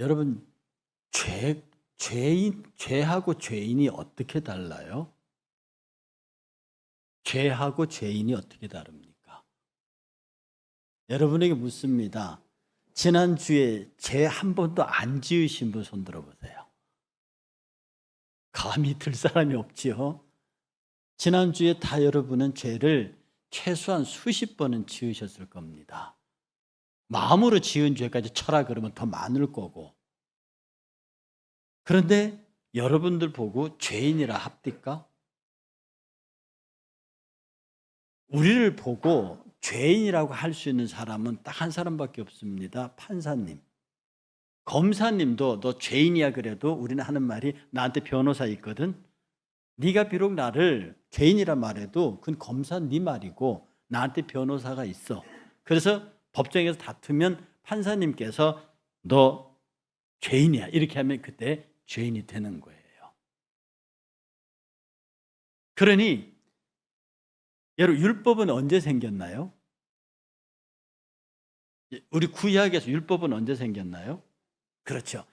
여러분, 죄하고 죄인이 어떻게 달라요? 죄하고 죄인이 어떻게 다릅니까? 여러분에게 묻습니다. 지난주에 죄 한 번도 안 지으신 분 손 들어보세요. 감히 들 사람이 없지요. 지난주에 다 여러분은 죄를 최소한 수십 번은 지으셨을 겁니다. 마음으로 지은 죄까지 쳐라 그러면 더 많을 거고. 그런데 여러분들 보고 죄인이라 합니까? 우리를 보고 죄인이라고 할 수 있는 사람은 딱 한 사람밖에 없습니다. 판사님. 검사님도 너 죄인이야 그래도 우리는 하는 말이 나한테 변호사 있거든. 네가 비록 나를 죄인이라 말해도 그건 검사 네 말이고 나한테 변호사가 있어. 그래서 법정에서 다투면 판사님께서 너 죄인이야 이렇게 하면 그때 죄인이 되는 거예요. 그러니 여러분, 율법은 언제 생겼나요? 우리 구약에서 율법은 언제 생겼나요? 그렇죠.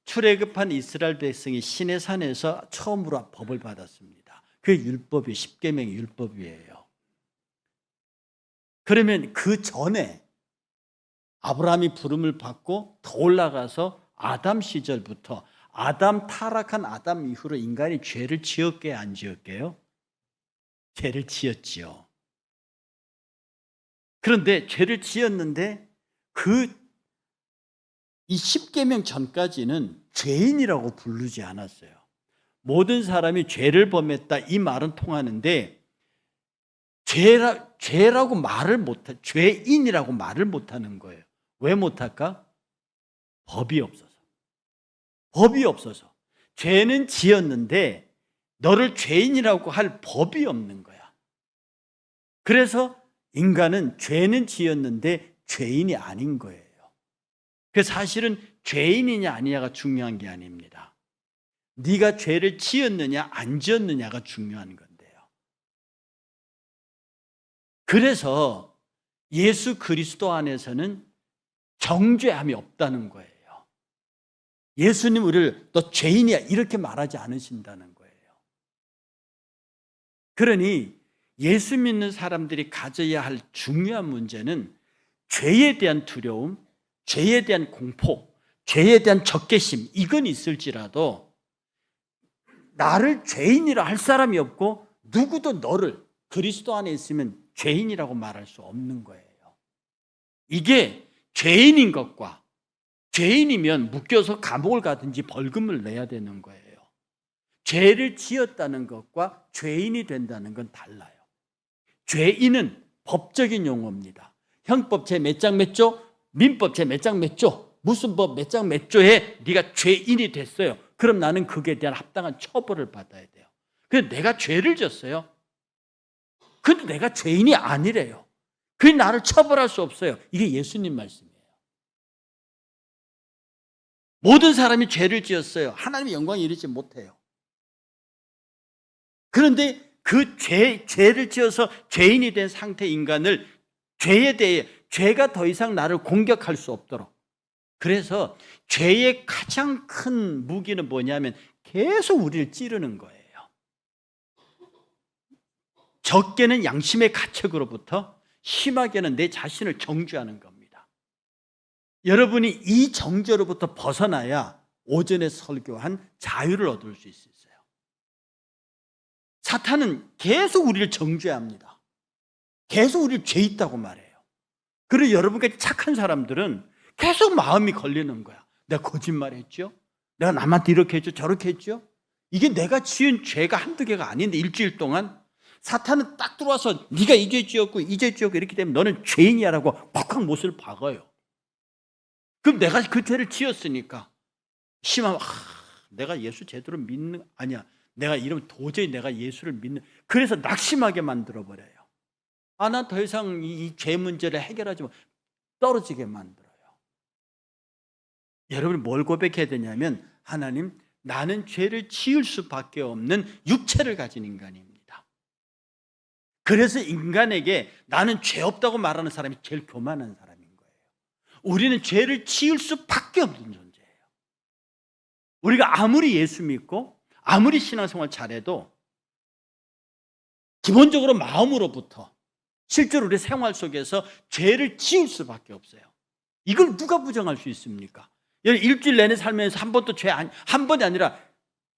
출애굽한 이스라엘 백성이 시내산에서 처음으로 법을 받았습니다. 그게 율법이 십계명의 율법이에요. 그러면 그 전에 아브라함이 부름을 받고 더 올라가서 아담 시절부터 타락한 아담 이후로 인간이 죄를 지었게 안 지었게요? 죄를 지었지요. 그런데 죄를 지었는데 이 십계명 전까지는 죄인이라고 부르지 않았어요. 모든 사람이 죄를 범했다 이 말은 통하는데 죄라고 말을 못해, 죄인이라고 말을 못하는 거예요. 왜 못할까? 법이 없어서. 법이 없어서. 죄는 지었는데 너를 죄인이라고 할 법이 없는 거야. 그래서 인간은 죄는 지었는데 죄인이 아닌 거예요. 그래서 사실은 죄인이냐 아니냐가 중요한 게 아닙니다. 네가 죄를 지었느냐 안 지었느냐가 중요한 건데요. 그래서 예수 그리스도 안에서는 정죄함이 없다는 거예요. 예수님 우리를 너 죄인이야 이렇게 말하지 않으신다는 거예요. 그러니 예수 믿는 사람들이 가져야 할 중요한 문제는 죄에 대한 두려움, 죄에 대한 공포, 죄에 대한 적개심 이건 있을지라도 나를 죄인이라 할 사람이 없고 누구도 너를 그리스도 안에 있으면 죄인이라고 말할 수 없는 거예요. 이게 죄인인 것과 죄인이면 묶여서 감옥을 가든지 벌금을 내야 되는 거예요. 죄를 지었다는 것과 죄인이 된다는 건 달라요. 죄인은 법적인 용어입니다. 형법 제 몇 장 몇 조, 민법 제 몇 장 몇 조, 무슨 법 몇 장 몇 조에 네가 죄인이 됐어요. 그럼 나는 그에 대한 합당한 처벌을 받아야 돼요. 근데 내가 죄를 졌어요. 근데 내가 죄인이 아니래요. 그게 나를 처벌할 수 없어요. 이게 예수님 말씀이에요. 모든 사람이 죄를 지었어요. 하나님의 영광에 이르지 못해요. 그런데 그 죄를 지어서 죄인이 된 상태 인간을 죄에 대해 죄가 더 이상 나를 공격할 수 없도록. 그래서 죄의 가장 큰 무기는 뭐냐면 계속 우리를 찌르는 거예요. 적게는 양심의 가책으로부터 심하게는 내 자신을 정죄하는 겁니다. 여러분이 이 정죄로부터 벗어나야 오전에 설교한 자유를 얻을 수 있어요. 사탄은 계속 우리를 정죄합니다. 계속 우리를 죄 있다고 말해요. 그리고 여러분같이 착한 사람들은 계속 마음이 걸리는 거야. 내가 거짓말했죠? 내가 남한테 이렇게 했죠? 저렇게 했죠? 이게 내가 지은 죄가 한두 개가 아닌데 일주일 동안 사탄은 딱 들어와서 네가 이 죄 지었고 이 죄 지었고 이렇게 되면 너는 죄인이야라고 팍팍 못을 박아요. 그럼 내가 그 죄를 지었으니까 심하면 내가 예수 제대로 믿는 아니야. 내가 이러면 도저히 내가 예수를 믿는 그래서 낙심하게 만들어버려요. 난 더 이상 이 죄 문제를 해결하지 못 떨어지게 만들어요. 여러분이 뭘 고백해야 되냐면 하나님 나는 죄를 지을 수밖에 없는 육체를 가진 인간입니다. 그래서 인간에게 나는 죄 없다고 말하는 사람이 제일 교만한 사람인 거예요. 우리는 죄를 지을 수밖에 없는 존재예요. 우리가 아무리 예수 믿고 아무리 신앙생활 잘해도 기본적으로 마음으로부터 실제로 우리 생활 속에서 죄를 지을 수밖에 없어요. 이걸 누가 부정할 수 있습니까? 일주일 내내 살면서 한 번도 한 번이 아니라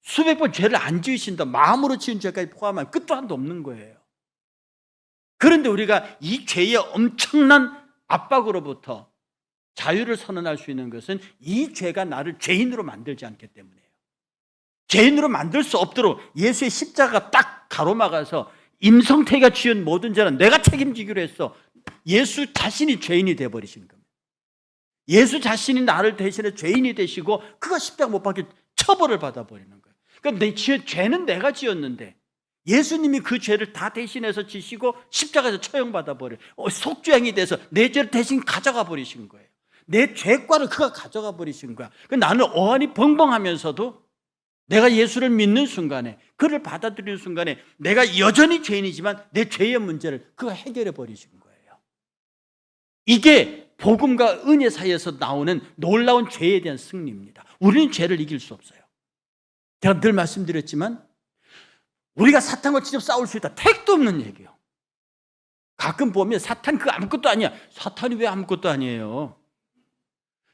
수백 번 죄를 안 지으신다. 마음으로 지은 죄까지 포함하면 끝도 한도 없는 거예요. 그런데 우리가 이 죄의 엄청난 압박으로부터 자유를 선언할 수 있는 것은 이 죄가 나를 죄인으로 만들지 않기 때문이에요. 죄인으로 만들 수 없도록 예수의 십자가가 딱 가로막아서 임성태가 지은 모든 죄는 내가 책임지기로 했어. 예수 자신이 죄인이 되어버리신 겁니다. 예수 자신이 나를 대신해 죄인이 되시고 그가 십자가 못 박혀 처벌을 받아버리는 거예요. 그러니까 내 죄는 내가 지었는데 예수님이 그 죄를 다 대신해서 지시고 십자가에서 처형받아버려요. 속죄행이 돼서 내 죄를 대신 가져가 버리신 거예요. 내 죄과를 그가 가져가 버리신 거야. 나는 어안이 벙벙하면서도 내가 예수를 믿는 순간에, 그를 받아들이는 순간에 내가 여전히 죄인이지만 내 죄의 문제를 그가 해결해 버리신 거예요. 이게 복음과 은혜 사이에서 나오는 놀라운 죄에 대한 승리입니다. 우리는 죄를 이길 수 없어요. 제가 늘 말씀드렸지만 우리가 사탄과 직접 싸울 수 있다. 택도 없는 얘기예요. 가끔 보면 사탄 그거 아무것도 아니야. 사탄이 왜 아무것도 아니에요?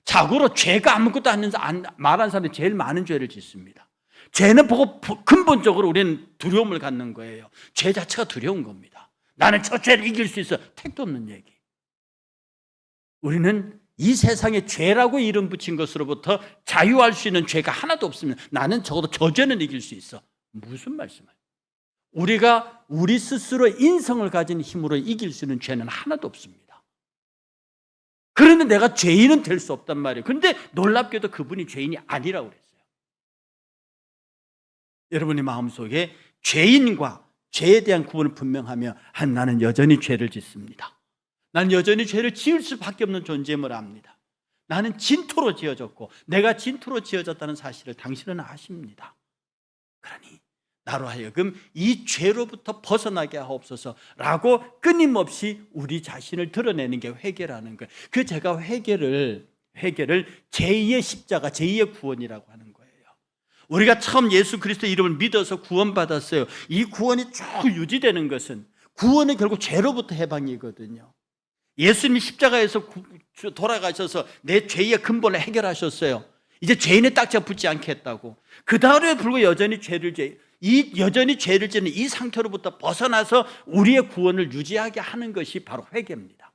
자고로 죄가 아무것도 아닌 말하는 사람이 제일 많은 죄를 짓습니다. 죄는 보고 근본적으로 우리는 두려움을 갖는 거예요. 죄 자체가 두려운 겁니다. 나는 저 죄를 이길 수 있어. 택도 없는 얘기. 우리는 이 세상에 죄라고 이름 붙인 것으로부터 자유할 수 있는 죄가 하나도 없습니다. 나는 적어도 저 죄는 이길 수 있어. 무슨 말씀이에요? 우리가 우리 스스로 인성을 가진 힘으로 이길 수 있는 죄는 하나도 없습니다. 그런데 내가 죄인은 될 수 없단 말이에요. 그런데 놀랍게도 그분이 죄인이 아니라고 그랬어요. 여러분의 마음속에 죄인과 죄에 대한 구분을 분명하며 나는 여전히 죄를 짓습니다. 나는 여전히 죄를 지을 수밖에 없는 존재임을 압니다. 나는 진토로 지어졌고 내가 진토로 지어졌다는 사실을 당신은 아십니다. 그러니 나로 하여금 이 죄로부터 벗어나게 하옵소서라고 끊임없이 우리 자신을 드러내는 게 회개라는 거예요. 그 제가 회개를 제2의 십자가, 제2의 구원이라고 하는 거예요. 우리가 처음 예수 그리스도의 이름을 믿어서 구원받았어요. 이 구원이 쭉 유지되는 것은 구원은 결국 죄로부터 해방이거든요. 예수님이 십자가에서 돌아가셔서 내 죄의 근본을 해결하셨어요. 이제 죄인의 딱지가 붙지 않겠다고. 그 다음에 불구하고 여전히 죄를 지는 이 상태로부터 벗어나서 우리의 구원을 유지하게 하는 것이 바로 회개입니다.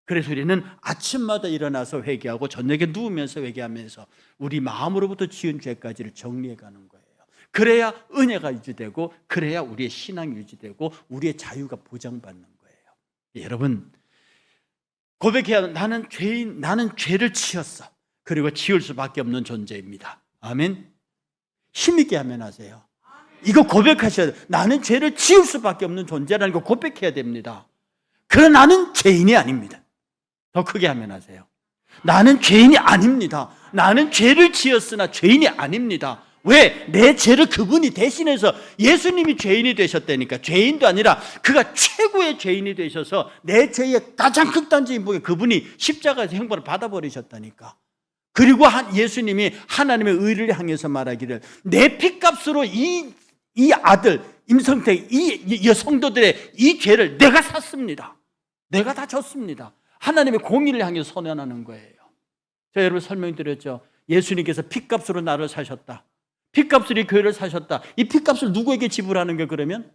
그래서 우리는 아침마다 일어나서 회개하고 저녁에 누우면서 회개하면서 우리 마음으로부터 지은 죄까지를 정리해 가는 거예요. 그래야 은혜가 유지되고 그래야 우리의 신앙이 유지되고 우리의 자유가 보장받는 거예요. 여러분, 고백해야 나는 죄인, 나는 죄를 지었어. 그리고 지을 수밖에 없는 존재입니다. 아멘. 힘있게 아멘 하세요. 이거 고백하셔야 돼요. 나는 죄를 지을 수밖에 없는 존재라는 거 고백해야 됩니다. 그러나 나는 죄인이 아닙니다. 더 크게 아멘 하세요. 나는 죄인이 아닙니다. 나는 죄를 지었으나 죄인이 아닙니다. 왜? 내 죄를 그분이 대신해서 예수님이 죄인이 되셨다니까. 죄인도 아니라 그가 최고의 죄인이 되셔서 내 죄의 가장 극단적인 부분 그분이 십자가에서 형벌을 받아버리셨다니까. 그리고 예수님이 하나님의 의를 향해서 말하기를 내 피값으로 이 아들 임성태 이 성도들의 이 죄를 내가 샀습니다. 내가 다 졌습니다. 하나님의 공의를 향해서 선언하는 거예요. 제가 여러분 설명드렸죠. 예수님께서 피값으로 나를 사셨다. 피값으로 이 교회를 사셨다. 이 피값을 누구에게 지불하는 게 그러면?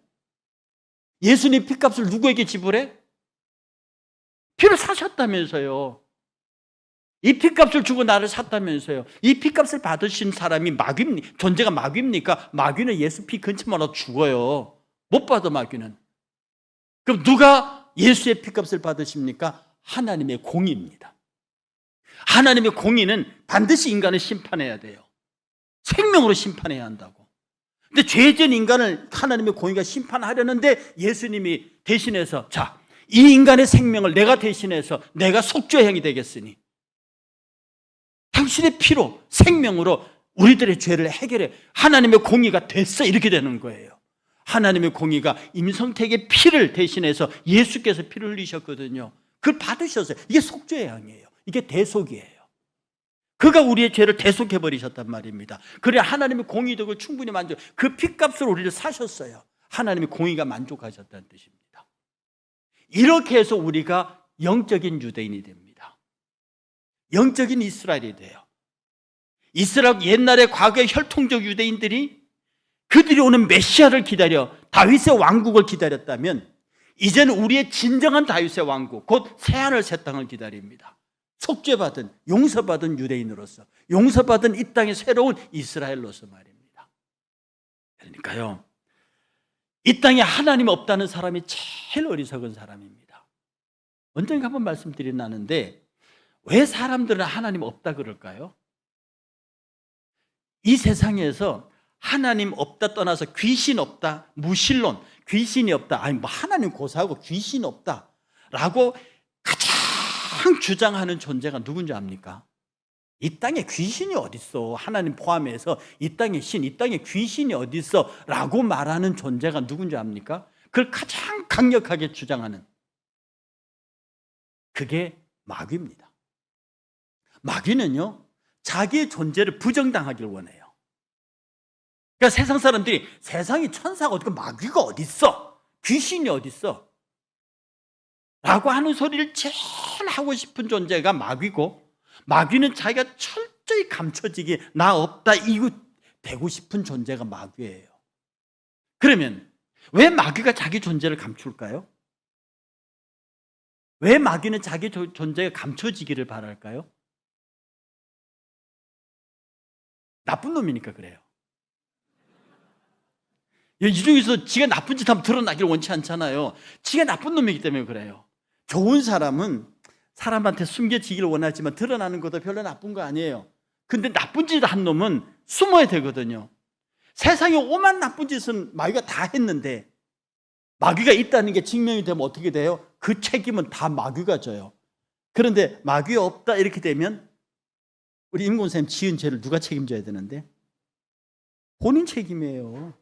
예수님 피값을 누구에게 지불해? 피를 사셨다면서요. 이 피값을 주고 나를 샀다면서요. 이 피값을 받으신 사람이 존재가 마귀입니까? 마귀는 예수 피 근처만 와도 죽어요. 못 받아 마귀는. 그럼 누가 예수의 피값을 받으십니까? 하나님의 공의입니다. 하나님의 공의는 반드시 인간을 심판해야 돼요. 생명으로 심판해야 한다고. 근데 죄진 인간을 하나님의 공의가 심판하려는데 예수님이 대신해서 자, 이 인간의 생명을 내가 대신해서 내가 속죄형이 되겠으니 당신의 피로 생명으로 우리들의 죄를 해결해 하나님의 공의가 됐어 이렇게 되는 거예요. 하나님의 공의가 임성택의 피를 대신해서 예수께서 피를 흘리셨거든요. 그걸 받으셨어요. 이게 속죄의 양이에요. 이게 대속이에요. 그가 우리의 죄를 대속해 버리셨단 말입니다. 그래 하나님의 공의덕을 충분히 만족, 그 핏값으로 우리를 사셨어요. 하나님의 공의가 만족하셨다는 뜻입니다. 이렇게 해서 우리가 영적인 유대인이 됩니다. 영적인 이스라엘이 돼요. 이스라엘 옛날에 과거의 혈통적 유대인들이 그들이 오는 메시아를 기다려 다윗의 왕국을 기다렸다면 이제는 우리의 진정한 다윗의 왕국, 곧 새하늘 새 땅을 기다립니다. 속죄받은, 용서받은 유대인으로서, 용서받은 이 땅의 새로운 이스라엘로서 말입니다. 그러니까요, 이 땅에 하나님 없다는 사람이 제일 어리석은 사람입니다. 언젠가 한번 말씀드렸는데 왜 사람들은 하나님 없다 그럴까요? 이 세상에서 하나님 없다 떠나서 귀신 없다, 무신론, 귀신이 없다, 아니 뭐 하나님 고사하고 귀신 없다 라고 가장 주장하는 존재가 누군지 압니까? 이 땅에 귀신이 어딨어, 하나님 포함해서 이 땅에 신, 이 땅에 귀신이 어딨어 라고 말하는 존재가 누군지 압니까? 그걸 가장 강력하게 주장하는, 그게 마귀입니다. 마귀는요, 자기의 존재를 부정당하기를 원해요. 그러니까 세상 사람들이 세상에 천사가 어디, 마귀가 어디 있어, 귀신이 어디 있어 라고 하는 소리를 제일 하고 싶은 존재가 마귀고, 마귀는 자기가 철저히 감춰지기, 나 없다 이거 되고 싶은 존재가 마귀예요. 그러면 왜 마귀가 자기 존재를 감출까요? 왜 마귀는 자기 존재가 감춰지기를 바랄까요? 나쁜 놈이니까 그래요. 이 중에서 지가 나쁜 짓 하면 드러나기를 원치 않잖아요. 지가 나쁜 놈이기 때문에 그래요. 좋은 사람은 사람한테 숨겨지기를 원하지만 드러나는 것도 별로 나쁜 거 아니에요. 근데 나쁜 짓 한 놈은 숨어야 되거든요. 세상에 오만 나쁜 짓은 마귀가 다 했는데 마귀가 있다는 게 증명이 되면 어떻게 돼요? 그 책임은 다 마귀가 져요. 그런데 마귀가 없다 이렇게 되면 우리 임권사님 지은 죄를 누가 책임져야 되는데? 본인 책임이에요.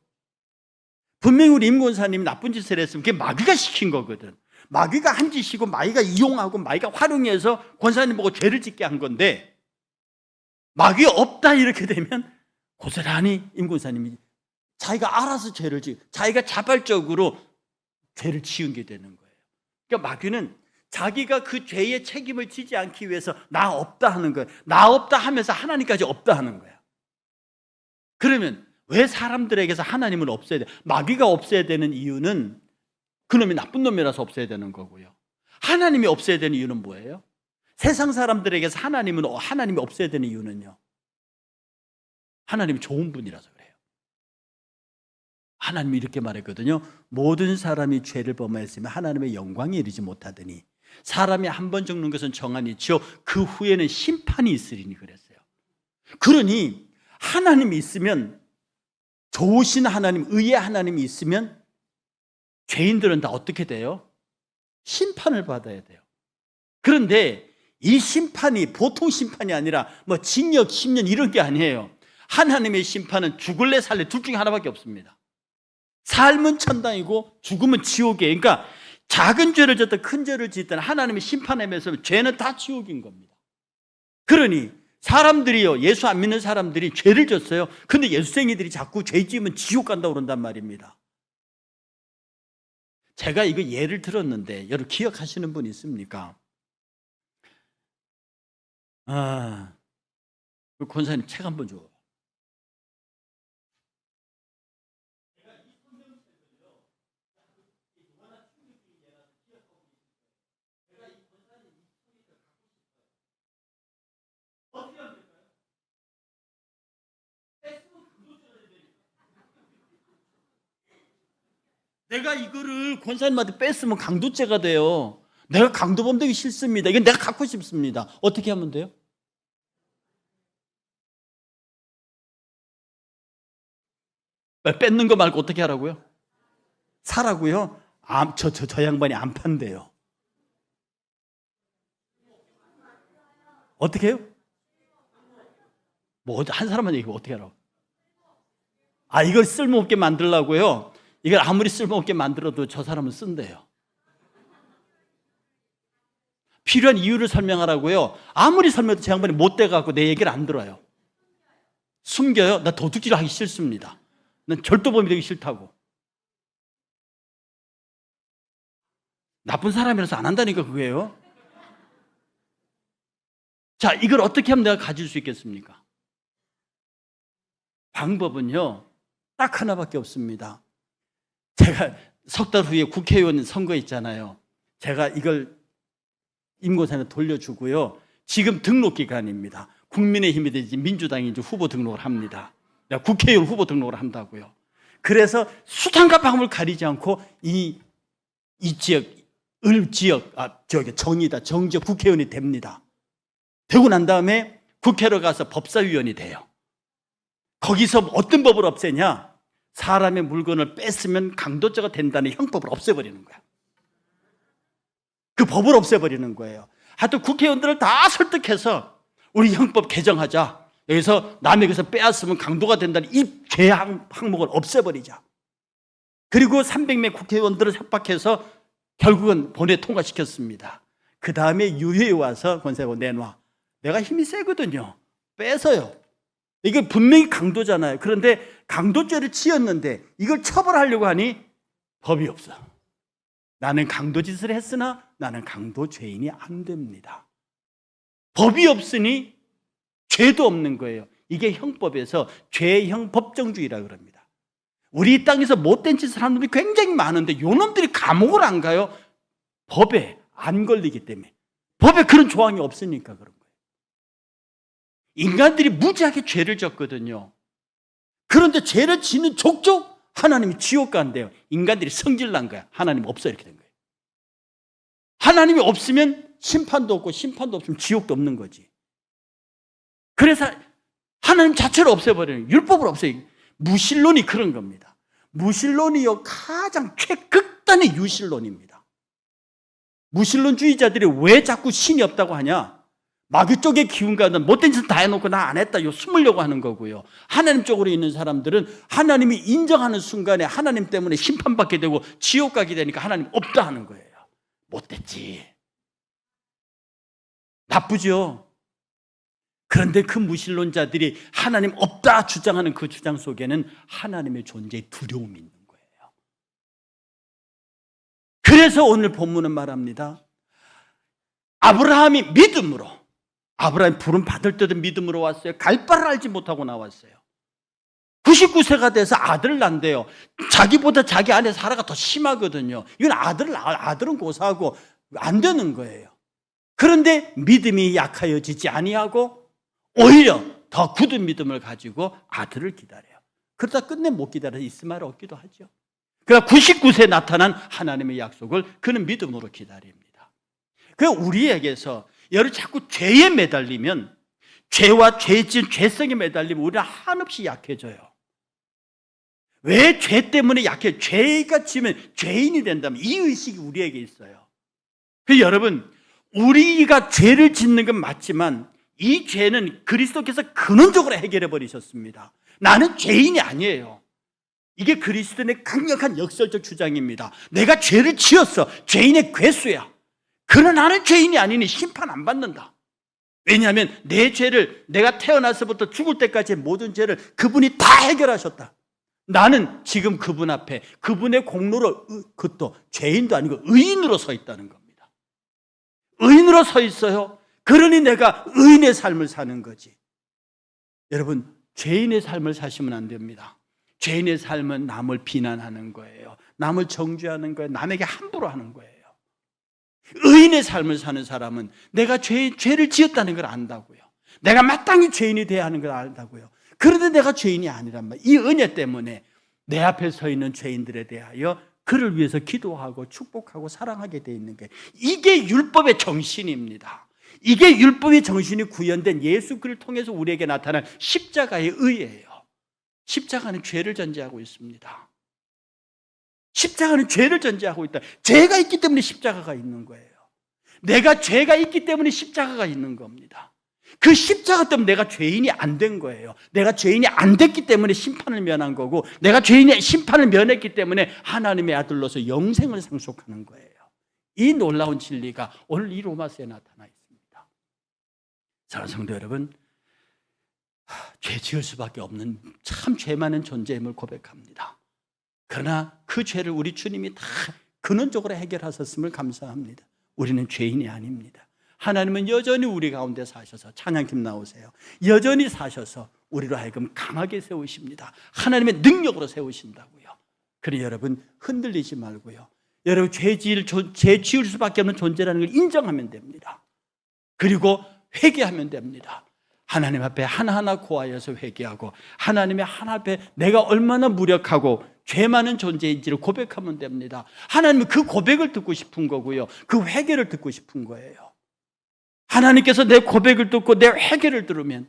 분명히 우리 임권사님이 나쁜 짓을 했으면 그게 마귀가 시킨 거거든. 마귀가 한 짓이고 마귀가 이용하고 마귀가 활용해서 권사님 보고 죄를 짓게 한 건데, 마귀가 없다 이렇게 되면 고스란히 임권사님이 자기가 알아서 죄를 자기가 자발적으로 죄를 지은 게 되는 거예요. 그러니까 마귀는 자기가 그 죄의 책임을 지지 않기 위해서 나 없다 하는 거예요. 나 없다 하면서 하나님까지 없다 하는 거야. 그러면 왜 사람들에게서 하나님을 없애야 돼? 마귀가 없애야 되는 이유는 그놈이 나쁜 놈이라서 없애야 되는 거고요. 하나님이 없애야 되는 이유는 뭐예요? 세상 사람들에게서 하나님이 없애야 되는 이유는요, 하나님이 좋은 분이라서 그래요. 하나님이 이렇게 말했거든요. 모든 사람이 죄를 범하였으면 하나님의 영광에 이르지 못하더니 사람이 한 번 죽는 것은 정한이 있지요 그 후에는 심판이 있으리니 그랬어요. 그러니 하나님이 있으면, 좋으신 하나님, 의의 하나님이 있으면 죄인들은 다 어떻게 돼요? 심판을 받아야 돼요. 그런데 이 심판이 보통 심판이 아니라 뭐 징역 10년 이런 게 아니에요. 하나님의 심판은 죽을래 살래 둘 중에 하나밖에 없습니다. 삶은 천당이고 죽음은 지옥이에요. 그러니까 작은 죄를 졌든 큰 죄를 짓든 하나님의 심판하면서 죄는 다 지옥인 겁니다. 그러니 사람들이요, 예수 안 믿는 사람들이 죄를 졌어요. 근데 예수생이들이 자꾸 죄 지으면 지옥 간다고 그런단 말입니다. 제가 이거 예를 들었는데 여러분 기억하시는 분 있습니까? 권사님 책 한번 줘. 내가 이거를 권사님한테 뺐으면 강도죄가 돼요. 내가 강도범 되기 싫습니다. 이건 내가 갖고 싶습니다. 어떻게 하면 돼요? 뺏는 거 말고 어떻게 하라고요? 사라고요? 저 양반이 안 판대요. 어떻게 해요? 뭐 한 사람만 얘기해 어떻게 하라고? 이걸 쓸모없게 만들려고요? 이걸 아무리 쓸모없게 만들어도 저 사람은 쓴대요. 필요한 이유를 설명하라고요. 아무리 설명해도 제 양반이 못 돼갖고 내 얘기를 안 들어요. 숨겨요? 나 도둑질 하기 싫습니다. 난 절도범이 되기 싫다고. 나쁜 사람이라서 안 한다니까 그거예요. 자, 이걸 어떻게 하면 내가 가질 수 있겠습니까? 방법은요, 딱 하나밖에 없습니다. 제가 석 달 후에 국회의원 선거 있잖아요. 제가 이걸 임고사에 돌려주고요. 지금 등록 기간입니다. 국민의힘이든지 민주당인지 후보 등록을 합니다. 내가 국회의원 후보 등록을 한다고요. 그래서 수단과 방법을 가리지 않고 이 지역, 정의다, 정지역 국회의원이 됩니다. 되고 난 다음에 국회로 가서 법사위원이 돼요. 거기서 어떤 법을 없애냐? 사람의 물건을 뺐으면 강도죄가 된다는 형법을 없애버리는 거야. 그 법을 없애버리는 거예요. 하여튼 국회의원들을 다 설득해서 우리 형법 개정하자. 여기서 남에게서 빼앗으면 강도가 된다는 이 죄 항목을 없애버리자. 그리고 300명 국회의원들을 협박해서 결국은 본회의 통과시켰습니다. 그 다음에 유회에 와서 권세고 내놔. 내가 힘이 세거든요. 빼서요. 이게 분명히 강도잖아요. 그런데 강도죄를 지었는데 이걸 처벌하려고 하니 법이 없어. 나는 강도짓을 했으나 나는 강도죄인이 안 됩니다. 법이 없으니 죄도 없는 거예요. 이게 형법에서 죄형 법정주의라고 그럽니다. 우리 땅에서 못된 짓을 하는 놈이 굉장히 많은데 요놈들이 감옥을 안 가요. 법에 안 걸리기 때문에. 법에 그런 조항이 없으니까 그런 거예요. 인간들이 무지하게 죄를 졌거든요. 그런데 죄를 지는 족족 하나님이 지옥 간대요. 인간들이 성질난 거야. 하나님 없어 이렇게 된 거예요. 하나님이 없으면 심판도 없고 심판도 없으면 지옥도 없는 거지. 그래서 하나님 자체를 없애버리는, 율법을 없애요. 무신론이 그런 겁니다. 무신론이요 가장 최극단의 유신론입니다. 무신론주의자들이 왜 자꾸 신이 없다고 하냐? 마귀 쪽의 기운과 못된 짓을 다 해놓고 나 안 했다 숨으려고 하는 거고요. 하나님 쪽으로 있는 사람들은 하나님이 인정하는 순간에 하나님 때문에 심판받게 되고 지옥 가게 되니까 하나님 없다 하는 거예요. 못됐지, 나쁘죠. 그런데 그 무신론자들이 하나님 없다 주장하는 그 주장 속에는 하나님의 존재의 두려움이 있는 거예요. 그래서 오늘 본문은 말합니다. 아브라함이 믿음으로, 아브라함이 부름 받을 때도 믿음으로 왔어요. 갈 바를 알지 못하고 나왔어요. 99세가 돼서 아들을 낳는데요. 자기보다 자기 아내 사라가 더 심하거든요. 이건 아들은 고사하고 안 되는 거예요. 그런데 믿음이 약하여지지 아니하고 오히려 더 굳은 믿음을 가지고 아들을 기다려요. 그러다 끝내 못 기다려서 이스마엘 얻기도 하죠. 그러니까 99세에 나타난 하나님의 약속을 그는 믿음으로 기다립니다. 그 우리에게서 여러 자꾸 죄에 매달리면, 죄와 죄진 죄성에 매달리면 우리는 한없이 약해져요. 왜 죄 때문에 약해요? 죄가 지면 죄인이 된다면 이 의식이 우리에게 있어요. 그래서 여러분, 우리가 죄를 짓는 건 맞지만 이 죄는 그리스도께서 근원적으로 해결해 버리셨습니다. 나는 죄인이 아니에요. 이게 그리스도인의 강력한 역설적 주장입니다. 내가 죄를 지었어. 죄인의 괴수야. 그러나 나는 죄인이 아니니 심판 안 받는다. 왜냐하면 내 죄를 내가 태어나서부터 죽을 때까지의 모든 죄를 그분이 다 해결하셨다. 나는 지금 그분 앞에 그분의 공로로, 그것도 죄인도 아니고 의인으로 서 있다는 겁니다. 의인으로 서 있어요. 그러니 내가 의인의 삶을 사는 거지. 여러분, 죄인의 삶을 사시면 안 됩니다. 죄인의 삶은 남을 비난하는 거예요. 남을 정죄하는 거예요. 남에게 함부로 하는 거예요. 의인의 삶을 사는 사람은 내가 죄를 지었다는 걸 안다고요. 내가 마땅히 죄인이 돼야 하는 걸 안다고요. 그런데 내가 죄인이 아니란 말이에요. 이 은혜 때문에 내 앞에 서 있는 죄인들에 대하여 그를 위해서 기도하고 축복하고 사랑하게 돼 있는 게, 이게 율법의 정신입니다. 이게 율법의 정신이 구현된 예수 그리스도를 통해서 우리에게 나타난 십자가의 의예요. 십자가는 죄를 전제하고 있습니다. 십자가는 죄를 전제하고 있다. 죄가 있기 때문에 십자가가 있는 거예요. 내가 죄가 있기 때문에 십자가가 있는 겁니다. 그 십자가 때문에 내가 죄인이 안 된 거예요. 내가 죄인이 안 됐기 때문에 심판을 면한 거고, 내가 죄인의 심판을 면했기 때문에 하나님의 아들로서 영생을 상속하는 거예요. 이 놀라운 진리가 오늘 이 로마서에 나타나 있습니다. 사랑하는 성도 여러분, 죄 지을 수밖에 없는 참 죄 많은 존재임을 고백합니다. 그러나 그 죄를 우리 주님이 다 근원적으로 해결하셨음을 감사합니다. 우리는 죄인이 아닙니다. 하나님은 여전히 우리 가운데 사셔서, 찬양팀 나오세요. 여전히 사셔서 우리로 하여금 강하게 세우십니다. 하나님의 능력으로 세우신다고요. 그러니 여러분 흔들리지 말고요. 여러분 죄 지을 수밖에 없는 존재라는 걸 인정하면 됩니다. 그리고 회개하면 됩니다. 하나님 앞에 하나하나 고하여서 회개하고 하나님의 하나 앞에 내가 얼마나 무력하고 죄 많은 존재인지를 고백하면 됩니다. 하나님은 그 고백을 듣고 싶은 거고요. 그 회개를 듣고 싶은 거예요. 하나님께서 내 고백을 듣고 내 회개를 들으면,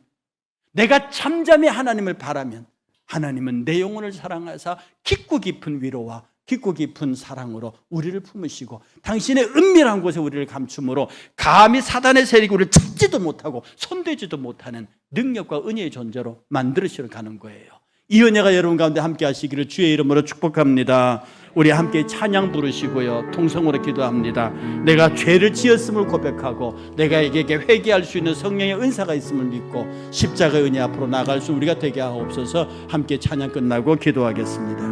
내가 잠잠히 하나님을 바라면 하나님은 내 영혼을 사랑하사 깊고 깊은 위로와 깊고 깊은 사랑으로 우리를 품으시고 당신의 은밀한 곳에 우리를 감춤으로 감히 사단의 세력이 우리를 찾지도 못하고 손대지도 못하는 능력과 은혜의 존재로 만들으시러 가는 거예요. 이 은혜가 여러분 가운데 함께 하시기를 주의 이름으로 축복합니다. 우리 함께 찬양 부르시고요, 통성으로 기도합니다. 내가 죄를 지었음을 고백하고 내가 에게 회개할 수 있는 성령의 은사가 있음을 믿고 십자가의 은혜 앞으로 나아갈 수 우리가 되게 하옵소서. 함께 찬양 끝나고 기도하겠습니다.